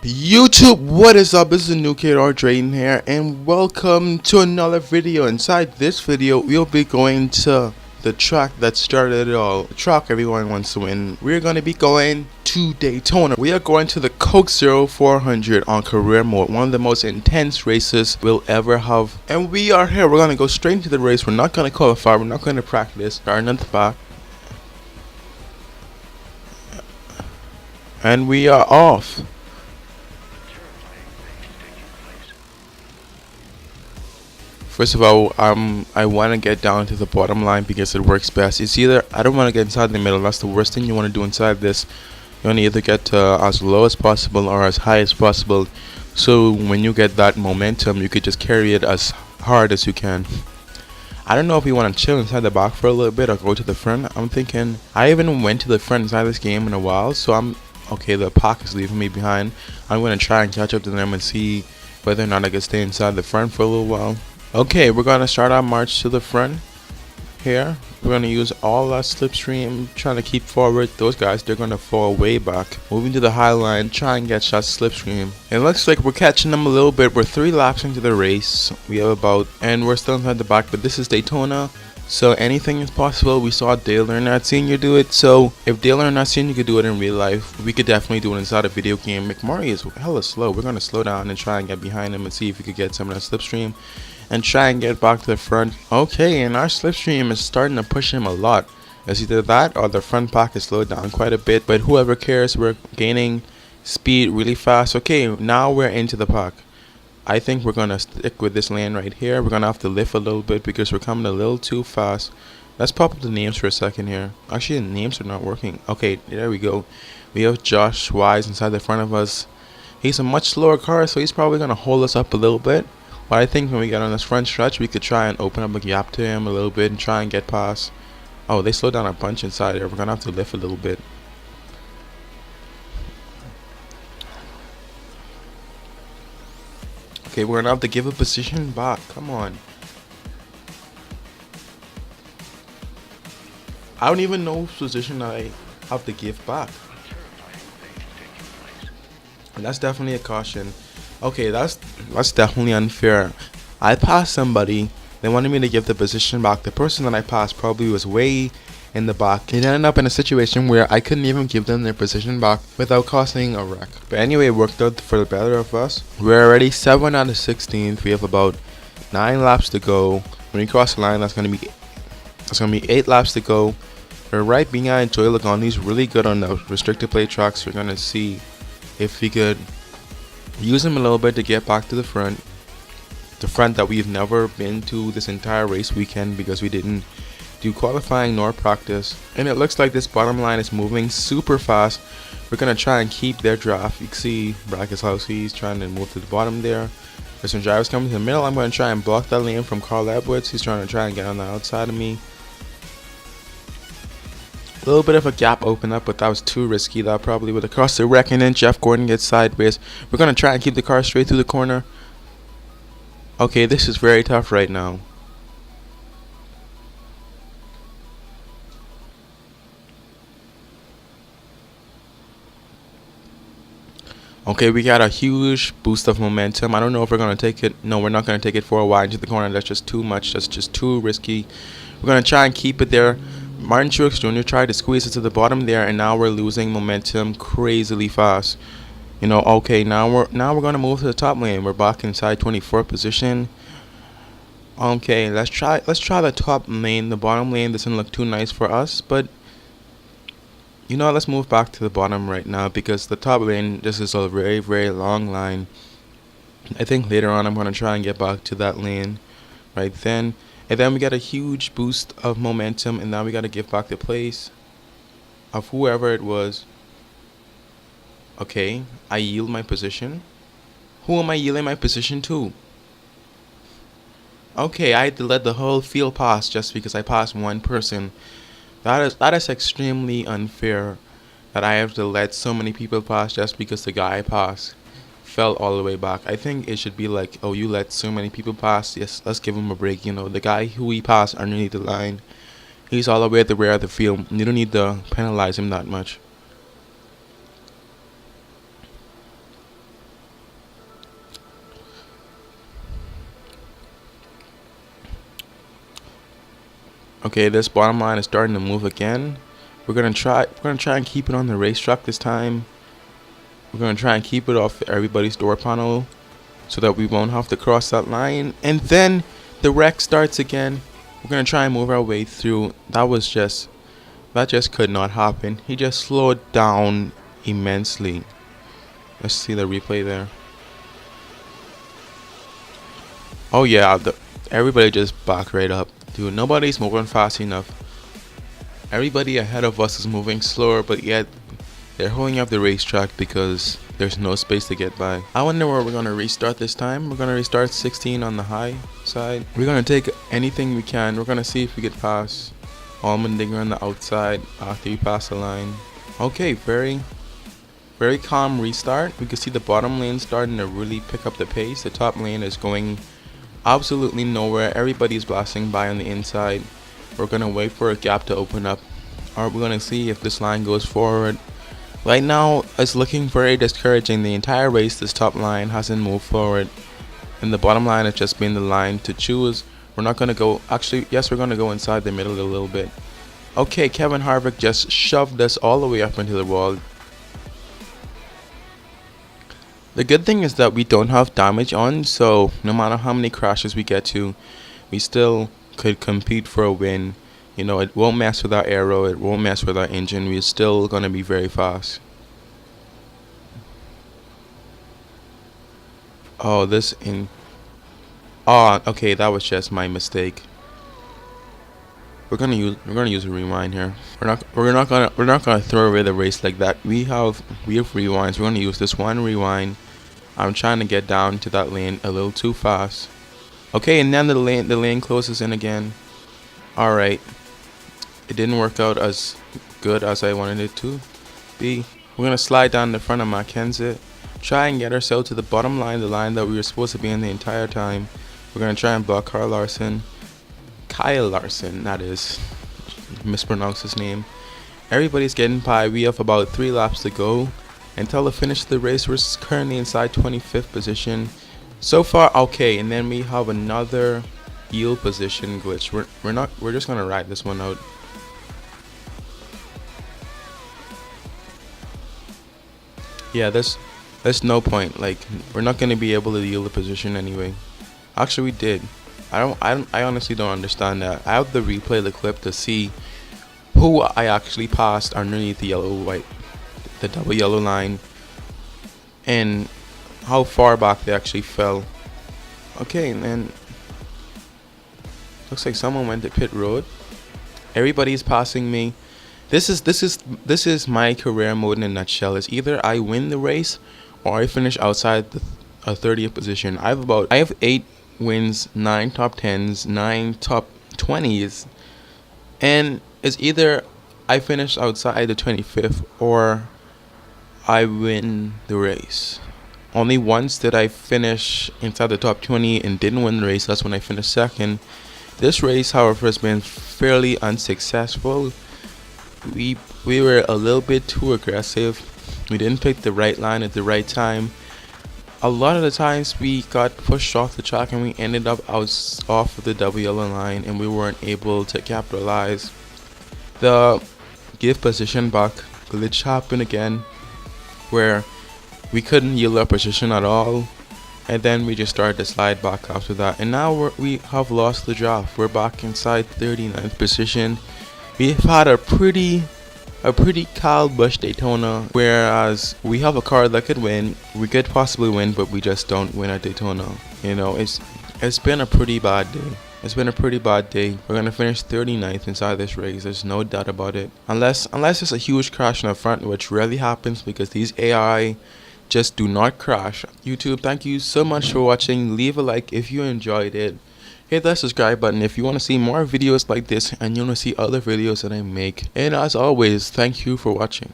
YouTube, what is up? This is Newkid or Drayton here, and welcome to another video. Inside this video, we'll be going to the track that started it all, the track everyone wants to win. We're going to be going to Daytona. We are going to the Coke 0400 on career mode, one of the most intense races we'll ever have. And we are here. We're going to go straight into the race. We're not going to qualify. We're not going to practice. Starting at the back. And we are off. First of all, I want to get down to the bottom line because it works best. It's either, I don't want to get inside the middle. That's the worst thing you want to do inside this. You want to either get to as low as possible or as high as possible. So when you get that momentum, you could just carry it as hard as you can. I don't know if you want to chill inside the back for a little bit or go to the front. I'm thinking, I haven't went to the front inside this game in a while. So okay, the pack is leaving me behind. I'm going to try and catch up to them and see whether or not I can stay inside the front for a little while. Okay, we're going to start our march to the front here. We're going to use all that slipstream, trying to keep forward. Those guys, they're going to fall way back. Moving to the high line, try and get shots slipstream. It looks like we're catching them a little bit. We're 3 laps into the race. We have about, and we're still inside the back, but this is Daytona. So anything is possible. We saw Dale Earnhardt Sr. do it. So if Dale Earnhardt Sr. could do it in real life, we could definitely do it inside a video game. McMurray is hella slow. We're going to slow down and try and get behind him and see if we could get some of that slipstream and try and get back to the front. Okay, and our slipstream is starting to push him a lot. It's either that or the front pack is slowed down quite a bit, but whoever cares, we're gaining speed really fast. Okay, now we're into the pack. I think we're gonna stick with this lane right here. We're gonna have to lift a little bit because we're coming a little too fast. Let's pop up the names for a second here. Actually, the names are not working. Okay, there we go. We have Josh Wise inside the front of us. He's a much slower car, so he's probably gonna hold us up a little bit. But I think when we get on this front stretch, we could try and open up a gap to him a little bit and try and get past. Oh, they slowed down a bunch inside there. We're gonna have to lift a little bit. Okay, we're gonna have to give a position back. Come on. I don't even know which position I have to give back. And that's definitely a caution. Okay, that's definitely unfair. I passed somebody. They wanted me to give the position back. The person that I passed probably was way in the back. It ended up in a situation where I couldn't even give them their position back without causing a wreck. But anyway, it worked out for the better of us. We're already 7 out of 16th. We have about 9 laps to go. When we cross the line, that's gonna be 8 laps to go. We're right behind Joey Logano. He's really good on the restricted play tracks. We're gonna see if we could use him a little bit to get back to the front that we've never been to this entire race weekend because we didn't do qualifying nor practice. And it looks like this bottom line is moving super fast. We're gonna try and keep their draft. You can see Brackus House, he's trying to move to the bottom there. There's some drivers coming to the middle. I'm gonna try and block that lane from Carl Edwards. He's trying to try and get on the outside of me. A little bit of a gap opened up, but that was too risky. That probably would have crossed the wreck, and then Jeff Gordon gets sideways. We're going to try and keep the car straight through the corner. Okay, this is very tough right now. Okay, we got a huge boost of momentum. I don't know if we're going to take it. No, we're not going to take it for a while into the corner. That's just too much. That's just too risky. We're going to try and keep it there. Martin Truex Jr. tried to squeeze it to the bottom there, and now we're losing momentum crazily fast. You know, okay, now we're gonna move to the top lane. We're back inside 24th position. Okay, let's try the top lane. The bottom lane doesn't look too nice for us, but you know, let's move back to the bottom right now because the top lane, this is a very, very long line. I think later on I'm gonna try and get back to that lane right then. And then we got a huge boost of momentum, and now we got to give back the place of whoever it was. Okay, I yield my position. Who am I yielding my position to? Okay, I had to let the whole field pass just because I passed one person. That is extremely unfair that I have to let so many people pass just because the guy I passed fell all the way back. I think it should be like, oh, you let so many people pass, yes, let's give him a break. You know, the guy who he passed underneath the line, he's all the way at the rear of the field. You don't need to penalize him that much. Okay, this bottom line is starting to move again. We're gonna try and keep it on the racetrack this time. We're gonna try and keep it off everybody's door panel so that we won't have to cross that line. And then the wreck starts again. We're gonna try and move our way through. That just could not happen. He just slowed down immensely. Let's see the replay there. Oh yeah, everybody just backed right up. Dude, nobody's moving fast enough. Everybody ahead of us is moving slower, but yet they're holding up the racetrack because there's no space to get by. I wonder where we're going to restart this time. We're going to restart 16 on the high side. We're going to take anything we can. We're going to see if we get past Almondinger on the outside after we pass the line. Okay, very calm restart. We can see the bottom lane starting to really pick up the pace. The top lane is going absolutely nowhere. Everybody's blasting by on the inside. We're gonna wait for a gap to open up, or we're gonna see if this line goes forward. Right now it's looking very discouraging. The entire race this top line hasn't moved forward, and the bottom line has just been the line to choose. We're not gonna go, actually yes, we're gonna go inside the middle a little bit. Okay, Kevin Harvick just shoved us all the way up into the wall. The good thing is that we don't have damage on, so no matter how many crashes we get to, we still could compete for a win. You know, it won't mess with our aero, it won't mess with our engine. We're still gonna be very fast. Oh, okay, that was just my mistake. We're gonna use a rewind here. We're not gonna throw away the race like that. We have rewinds. We're gonna use this one rewind. I'm trying to get down to that lane a little too fast. Okay, and then the lane closes in again. Alright. It didn't work out as good as I wanted it to be. We're gonna slide down the front of Mackenzie. Try and get ourselves to the bottom line, the line that we were supposed to be in the entire time. We're gonna try and block Kyle Larson, that is. Mispronounce his name. Everybody's getting by. We have about 3 laps to go until the finish of the race. We're currently inside 25th position. So far, okay, and then we have another yield position glitch. We're just gonna ride this one out. Yeah, there's no point. Like, we're not gonna be able to yield the position anyway. Actually, we did. I honestly don't understand that. I have to replay the clip to see who I actually passed underneath the the double yellow line, and how far back they actually fell. Okay, and then looks like someone went to pit road. Everybody's passing me. This is my career mode in a nutshell. It's either I win the race or I finish outside the 30th position. I have 8 wins, 9 top 10s, 9 top 20s, and it's either I finish outside the 25th or I win the race. Only once did I finish inside the top 20 and didn't win the race. That's when I finished second. This race, however, has been fairly unsuccessful. We were a little bit too aggressive. We didn't pick the right line at the right time. A lot of the times we got pushed off the track and we ended up off of the double yellow line, and we weren't able to capitalize. The give position back glitch happened again, where we couldn't yield our position at all, and then we just started to slide back after that, and now we have lost the draft. We're back inside 39th position. We've had a pretty Kyle Busch Daytona, whereas we have a car that could win. We could possibly win, but we just don't win at Daytona. You know, it's been a pretty bad day. It's been a pretty bad day. We're gonna finish 39th inside this race. There's no doubt about it. Unless there's a huge crash in the front, which rarely happens because these AI just do not crash. YouTube, thank you so much for watching. Leave a like if you enjoyed it. Hit that subscribe button if you want to see more videos like this and you want to see other videos that I make. And as always, thank you for watching.